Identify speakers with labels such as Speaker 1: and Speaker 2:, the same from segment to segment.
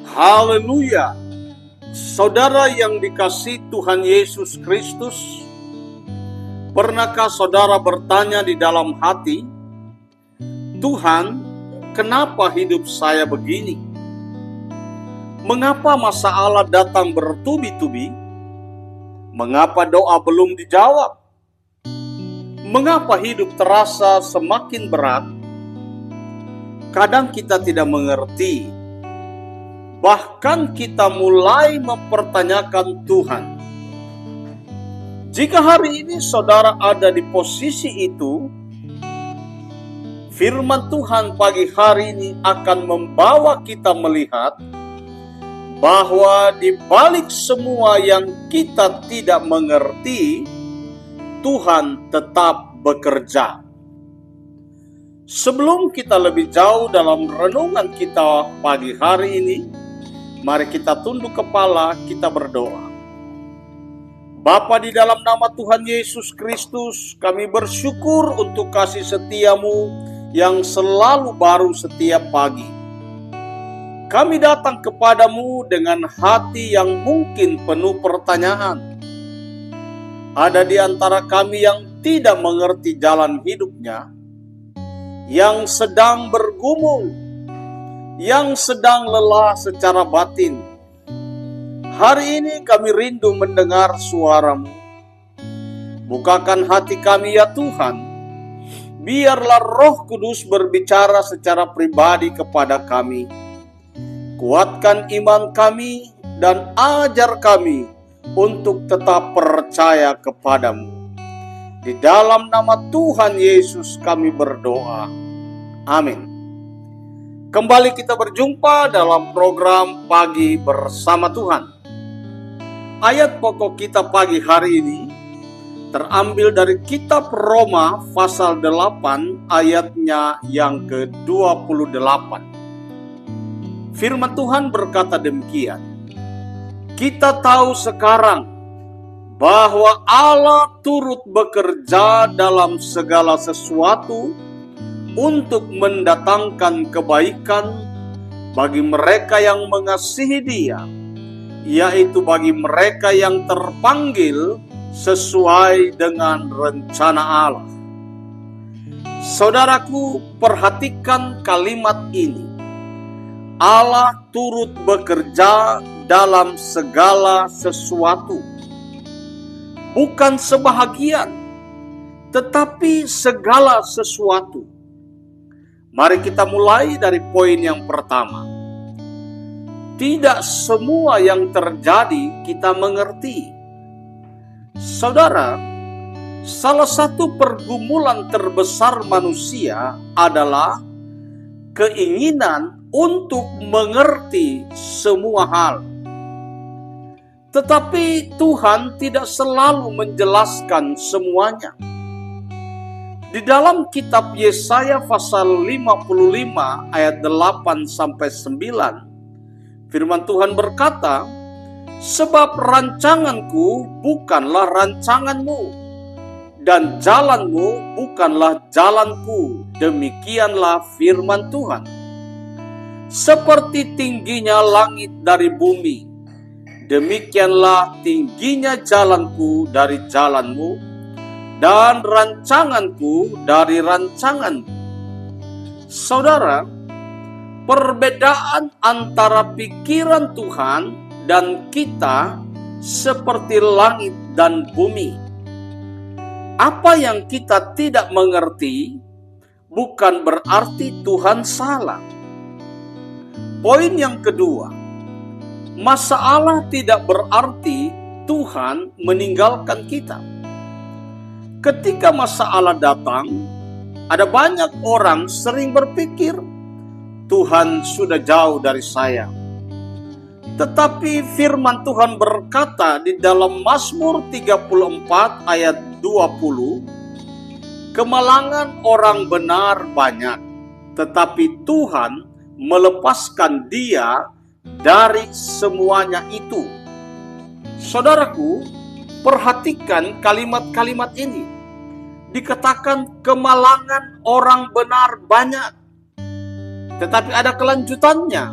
Speaker 1: Haleluya. Saudara yang dikasihi Tuhan Yesus Kristus, pernahkah saudara bertanya di dalam hati, Tuhan, kenapa hidup saya begini? Mengapa masalah datang bertubi-tubi? Mengapa doa belum dijawab? Mengapa hidup terasa semakin berat? Kadang kita tidak mengerti. Bahkan kita mulai mempertanyakan Tuhan. Jika hari ini saudara ada di posisi itu, firman Tuhan pagi hari ini akan membawa kita melihat bahwa di balik semua yang kita tidak mengerti, Tuhan tetap bekerja. Sebelum kita lebih jauh dalam renungan kita pagi hari ini, mari kita tunduk kepala, kita berdoa. Bapa, di dalam nama Tuhan Yesus Kristus, kami bersyukur untuk kasih setia-Mu yang selalu baru setiap pagi. Kami datang kepadamu dengan hati yang mungkin penuh pertanyaan. Ada di antara kami yang tidak mengerti jalan hidupnya, yang sedang bergumul, yang sedang lelah secara batin. Hari ini kami rindu mendengar suara-Mu. Bukakan hati kami ya Tuhan. Biarlah Roh Kudus berbicara secara pribadi kepada kami. Kuatkan iman kami dan ajar kami untuk tetap percaya kepadamu. Di dalam nama Tuhan Yesus kami berdoa. Amin. Kembali kita berjumpa dalam program Pagi Bersama Tuhan. Ayat pokok kita pagi hari ini terambil dari kitab Roma pasal 8 ayatnya yang ke-28. Firman Tuhan berkata demikian. Kita tahu sekarang bahwa Allah turut bekerja dalam segala sesuatu untuk mendatangkan kebaikan bagi mereka yang mengasihi Dia, yaitu bagi mereka yang terpanggil sesuai dengan rencana Allah. Saudaraku, perhatikan kalimat ini. Allah turut bekerja dalam segala sesuatu. Bukan sebahagian, tetapi segala sesuatu. Mari kita mulai dari poin yang pertama. Tidak semua yang terjadi kita mengerti. Saudara, salah satu pergumulan terbesar manusia adalah keinginan untuk mengerti semua hal. Tetapi Tuhan tidak selalu menjelaskan semuanya. Di dalam kitab Yesaya pasal 55 ayat 8-9, firman Tuhan berkata, sebab rancanganku bukanlah rancanganmu, dan jalanmu bukanlah jalanku. Demikianlah firman Tuhan. Seperti tingginya langit dari bumi, demikianlah tingginya jalanku dari jalanmu, dan rancanganku dari rancanganmu. Saudara, perbedaan antara pikiran Tuhan dan kita seperti langit dan bumi. Apa yang kita tidak mengerti bukan berarti Tuhan salah. Poin yang kedua, masalah tidak berarti Tuhan meninggalkan kita. Ketika masalah datang, ada banyak orang sering berpikir, Tuhan sudah jauh dari saya. Tetapi firman Tuhan berkata di dalam Mazmur 34 ayat 20, kemalangan orang benar banyak, tetapi Tuhan melepaskan dia dari semuanya itu. Saudaraku, perhatikan kalimat-kalimat ini. Dikatakan kemalangan orang benar banyak. Tetapi ada kelanjutannya.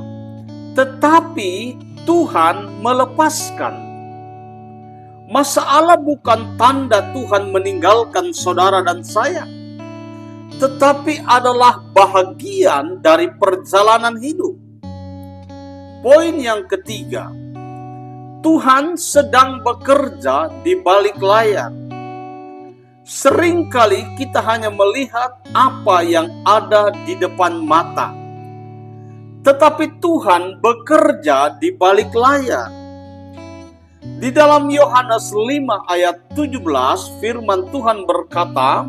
Speaker 1: tetapi Tuhan melepaskan. Masalah bukan tanda Tuhan meninggalkan saudara dan saya, tetapi adalah bahagian dari perjalanan hidup. Poin yang ketiga, Tuhan sedang bekerja di balik layar. Seringkali kita hanya melihat apa yang ada di depan mata, tetapi Tuhan bekerja di balik layar. Di dalam Yohanes 5 ayat 17 firman Tuhan berkata,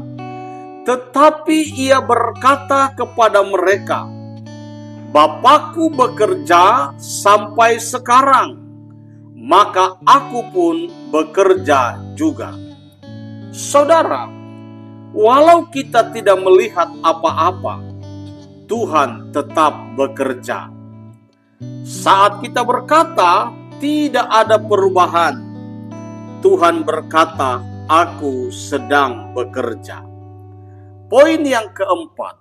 Speaker 1: "Tetapi ia berkata kepada mereka, Bapakku bekerja sampai sekarang, maka aku pun bekerja juga." Saudara, walau kita tidak melihat apa-apa, Tuhan tetap bekerja. Saat kita berkata, tidak ada perubahan, Tuhan berkata, aku sedang bekerja. Poin yang keempat,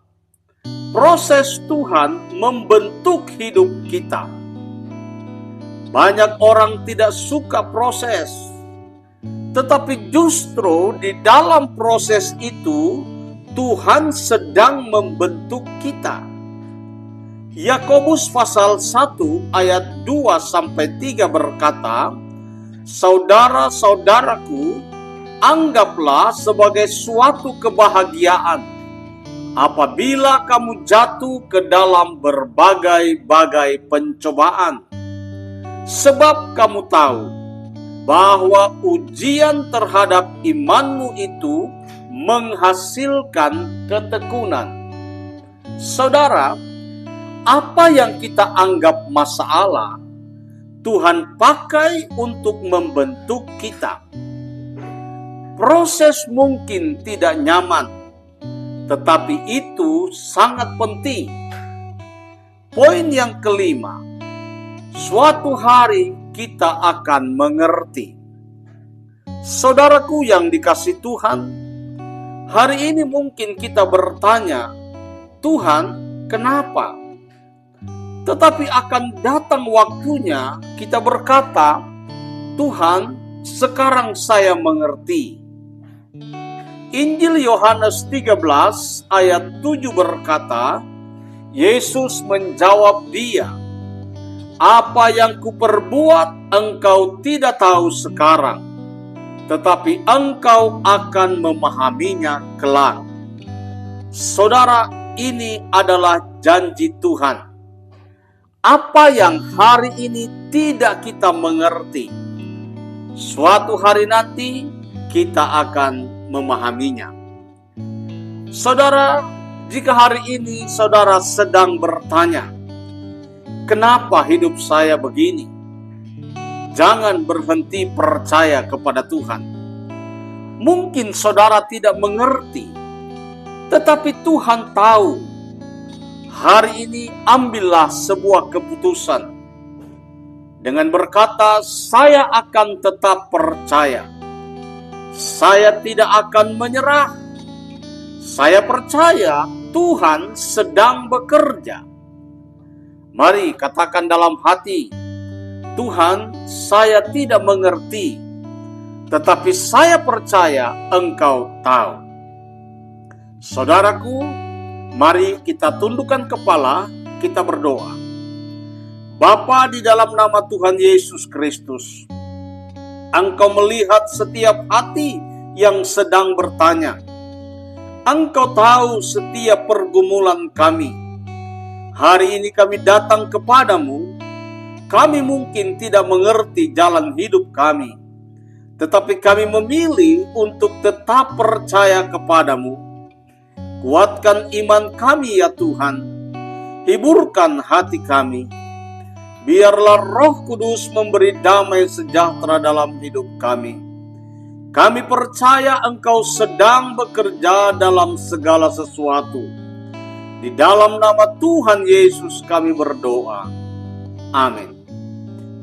Speaker 1: proses Tuhan membentuk hidup kita. Banyak orang tidak suka proses, tetapi justru di dalam proses itu, Tuhan sedang membentuk kita. Yakobus pasal 1 ayat 2-3 berkata, "Saudara-saudaraku, anggaplah sebagai suatu kebahagiaan apabila kamu jatuh ke dalam berbagai-bagai pencobaan. Sebab kamu tahu bahwa ujian terhadap imanmu itu menghasilkan ketekunan." Saudara, apa yang kita anggap masalah, Tuhan pakai untuk membentuk kita. Proses mungkin tidak nyaman, tetapi itu sangat penting. Poin yang kelima, suatu hari kita akan mengerti. Saudaraku yang dikasihi Tuhan, hari ini mungkin kita bertanya, Tuhan, kenapa? Tetapi akan datang waktunya kita berkata, Tuhan, sekarang saya mengerti. Injil Yohanes 13 ayat 7 berkata, Yesus menjawab dia, "Apa yang kuperbuat engkau tidak tahu sekarang, tetapi engkau akan memahaminya kelak." Saudara, ini adalah janji Tuhan. Apa yang hari ini tidak kita mengerti, suatu hari nanti kita akan memahaminya. Saudara, jika hari ini saudara sedang bertanya, kenapa hidup saya begini? Jangan berhenti percaya kepada Tuhan. Mungkin saudara tidak mengerti, tetapi Tuhan tahu. Hari ini ambillah sebuah keputusan dengan berkata, saya akan tetap percaya. Saya tidak akan menyerah. Saya percaya Tuhan sedang bekerja. Mari katakan dalam hati, Tuhan, saya tidak mengerti, tetapi saya percaya Engkau tahu. Saudaraku, mari kita tundukkan kepala, kita berdoa. Bapa, di dalam nama Tuhan Yesus Kristus, Engkau melihat setiap hati yang sedang bertanya. Engkau tahu setiap pergumulan kami. Hari ini kami datang kepadamu. Kami mungkin tidak mengerti jalan hidup kami, tetapi kami memilih untuk tetap percaya kepadamu. Kuatkan iman kami ya Tuhan, hiburkan hati kami. Biarlah Roh Kudus memberi damai sejahtera dalam hidup kami. Kami percaya Engkau sedang bekerja dalam segala sesuatu. Di dalam nama Tuhan Yesus kami berdoa. Amin.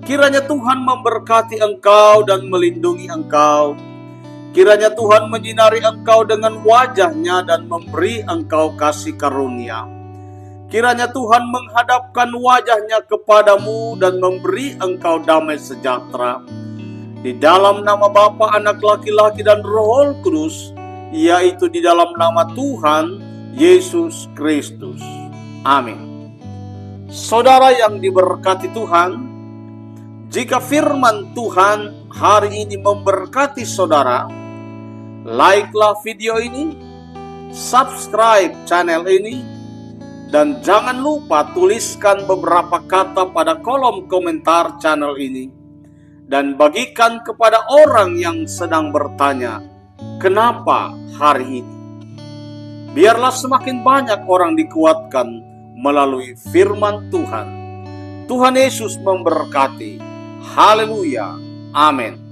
Speaker 1: Kiranya Tuhan memberkati engkau dan melindungi engkau. Kiranya Tuhan menyinari engkau dengan wajah-Nya dan memberi engkau kasih karunia. Kiranya Tuhan menghadapkan wajahnya kepadamu dan memberi engkau damai sejahtera. Di dalam nama Bapa, Anak laki-laki dan Roh Kudus, yaitu di dalam nama Tuhan Yesus Kristus. Amin. Saudara yang diberkati Tuhan, jika firman Tuhan hari ini memberkati saudara, like-lah video ini, subscribe channel ini, dan jangan lupa tuliskan beberapa kata pada kolom komentar channel ini. Dan bagikan kepada orang yang sedang bertanya, kenapa hari ini? Biarlah semakin banyak orang dikuatkan melalui firman Tuhan. Tuhan Yesus memberkati. Haleluya. Amin.